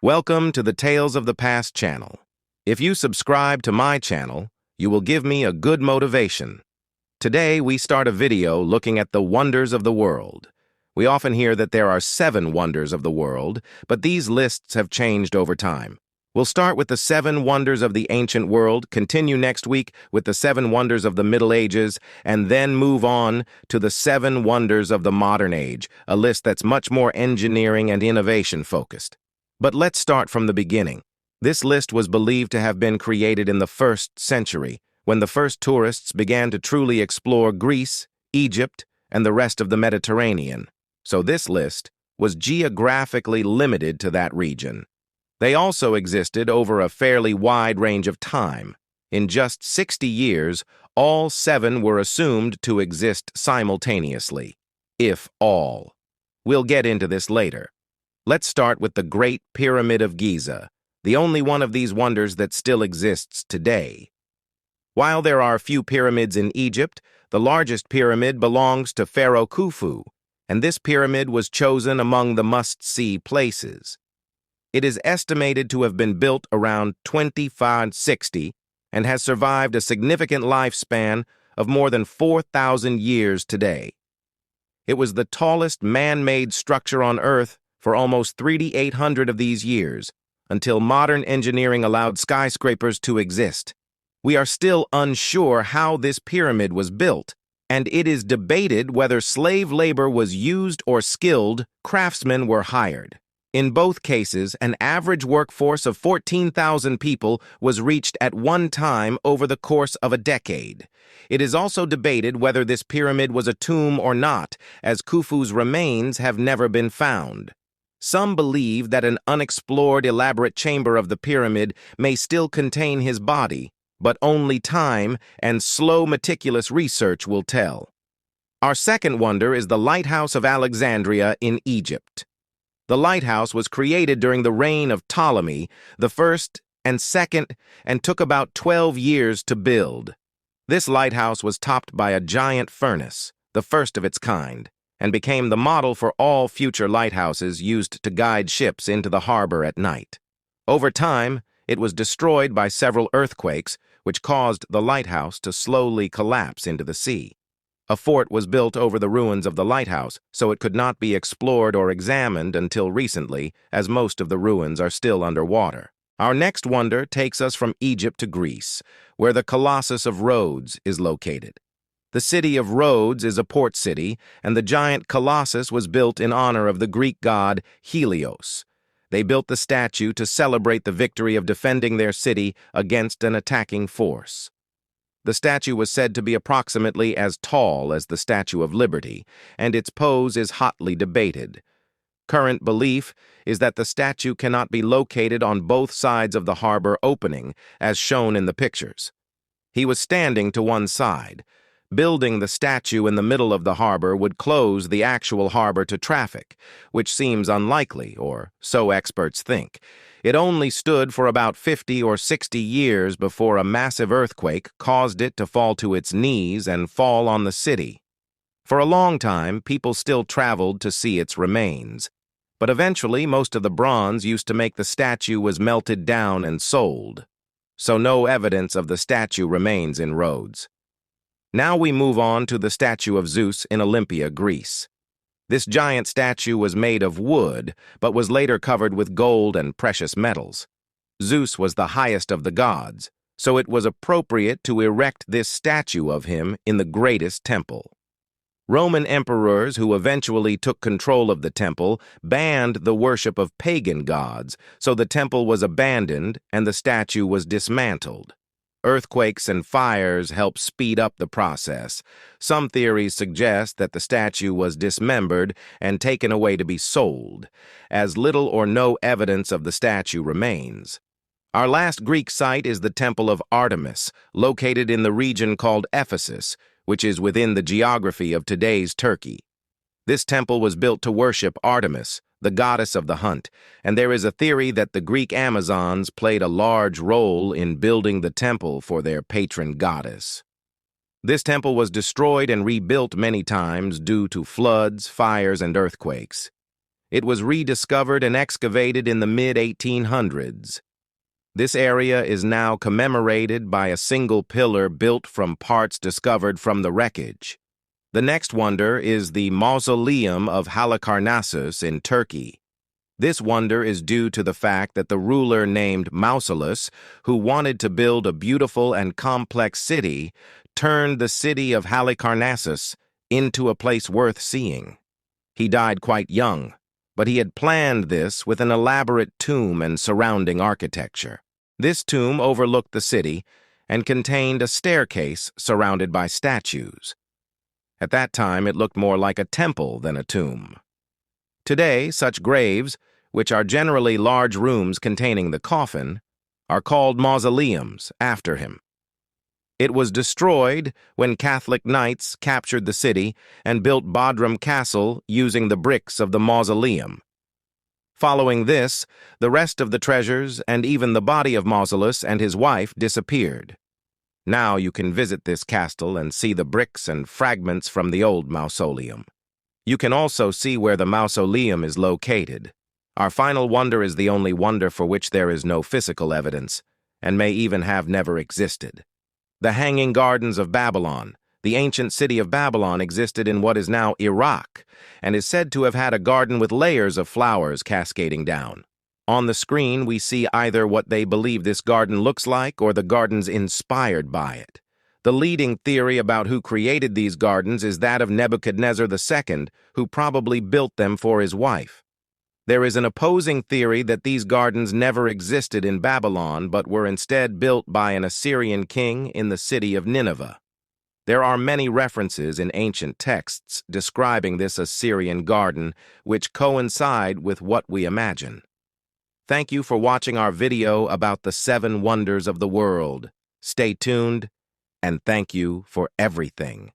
Welcome to the Tales of the Past channel. If you subscribe to my channel, you will give me a good motivation. Today, we start a video looking at the wonders of the world. We often hear that there are 7 wonders of the world, but these lists have changed over time. We'll start with the 7 wonders of the ancient world, continue next week with the 7 wonders of the Middle Ages, and then move on to the 7 wonders of the modern age, a list that's much more engineering and innovation focused. But let's start from the beginning. This list was believed to have been created in the 1st century, when the first tourists began to truly explore Greece, Egypt, and the rest of the Mediterranean. So this list was geographically limited to that region. They also existed over a fairly wide range of time. In just 60 years, all 7 were assumed to exist simultaneously, if all. We'll get into this later. Let's start with the Great Pyramid of Giza, the only one of these wonders that still exists today. While there are few pyramids in Egypt, the largest pyramid belongs to Pharaoh Khufu, and this pyramid was chosen among the must-see places. It is estimated to have been built around 2560 and has survived a significant lifespan of more than 4,000 years today. It was the tallest man-made structure on Earth for almost 3,800 of these years, until modern engineering allowed skyscrapers to exist. We are still unsure how this pyramid was built, and it is debated whether slave labor was used or skilled craftsmen were hired. In both cases, an average workforce of 14,000 people was reached at one time over the course of a decade. It is also debated whether this pyramid was a tomb or not, as Khufu's remains have never been found. Some believe that an unexplored elaborate chamber of the pyramid may still contain his body, but only time and slow meticulous research will tell. Our second wonder is the Lighthouse of Alexandria in Egypt. The lighthouse was created during the reign of Ptolemy the First and Second and took about 12 years to build. This lighthouse was topped by a giant furnace, the first of its kind, and became the model for all future lighthouses used to guide ships into the harbor at night. Over time, it was destroyed by several earthquakes, which caused the lighthouse to slowly collapse into the sea. A fort was built over the ruins of the lighthouse, so it could not be explored or examined until recently, as most of the ruins are still underwater. Our next wonder takes us from Egypt to Greece, where the Colossus of Rhodes is located. The city of Rhodes is a port city, and the giant Colossus was built in honor of the Greek god Helios. They built the statue to celebrate the victory of defending their city against an attacking force. The statue was said to be approximately as tall as the Statue of Liberty, and its pose is hotly debated. Current belief is that the statue cannot be located on both sides of the harbor opening, as shown in the pictures. He was standing to one side. Building the statue in the middle of the harbor would close the actual harbor to traffic, which seems unlikely, or so experts think. It only stood for about 50 or 60 years before a massive earthquake caused it to fall to its knees and fall on the city. For a long time, people still traveled to see its remains. But eventually, most of the bronze used to make the statue was melted down and sold. So no evidence of the statue remains in Rhodes. Now we move on to the statue of Zeus in Olympia, Greece. This giant statue was made of wood, but was later covered with gold and precious metals. Zeus was the highest of the gods, so it was appropriate to erect this statue of him in the greatest temple. Roman emperors who eventually took control of the temple banned the worship of pagan gods, so the temple was abandoned and the statue was dismantled. Earthquakes and fires helped speed up the process. Some theories suggest that the statue was dismembered and taken away to be sold, as little or no evidence of the statue remains. Our last Greek site is the Temple of Artemis, located in the region called Ephesus, which is within the geography of today's Turkey. This temple was built to worship Artemis, the goddess of the hunt, and there is a theory that the Greek Amazons played a large role in building the temple for their patron goddess. This temple was destroyed and rebuilt many times due to floods, fires, and earthquakes. It was rediscovered and excavated in the mid-1800s. This area is now commemorated by a single pillar built from parts discovered from the wreckage. The next wonder is the Mausoleum of Halicarnassus in Turkey. This wonder is due to the fact that the ruler named Mausolus, who wanted to build a beautiful and complex city, turned the city of Halicarnassus into a place worth seeing. He died quite young, but he had planned this with an elaborate tomb and surrounding architecture. This tomb overlooked the city and contained a staircase surrounded by statues. At that time, it looked more like a temple than a tomb. Today, such graves, which are generally large rooms containing the coffin, are called mausoleums after him. It was destroyed when Catholic knights captured the city and built Bodrum Castle using the bricks of the mausoleum. Following this, the rest of the treasures and even the body of Mausolus and his wife disappeared. Now you can visit this castle and see the bricks and fragments from the old mausoleum. You can also see where the mausoleum is located. Our final wonder is the only wonder for which there is no physical evidence, and may even have never existed. The Hanging Gardens of Babylon. The ancient city of Babylon existed in what is now Iraq, and is said to have had a garden with layers of flowers cascading down. On the screen, we see either what they believe this garden looks like or the gardens inspired by it. The leading theory about who created these gardens is that of Nebuchadnezzar II, who probably built them for his wife. There is an opposing theory that these gardens never existed in Babylon but were instead built by an Assyrian king in the city of Nineveh. There are many references in ancient texts describing this Assyrian garden, which coincide with what we imagine. Thank you for watching our video about the 7 wonders of the world. Stay tuned, and thank you for everything.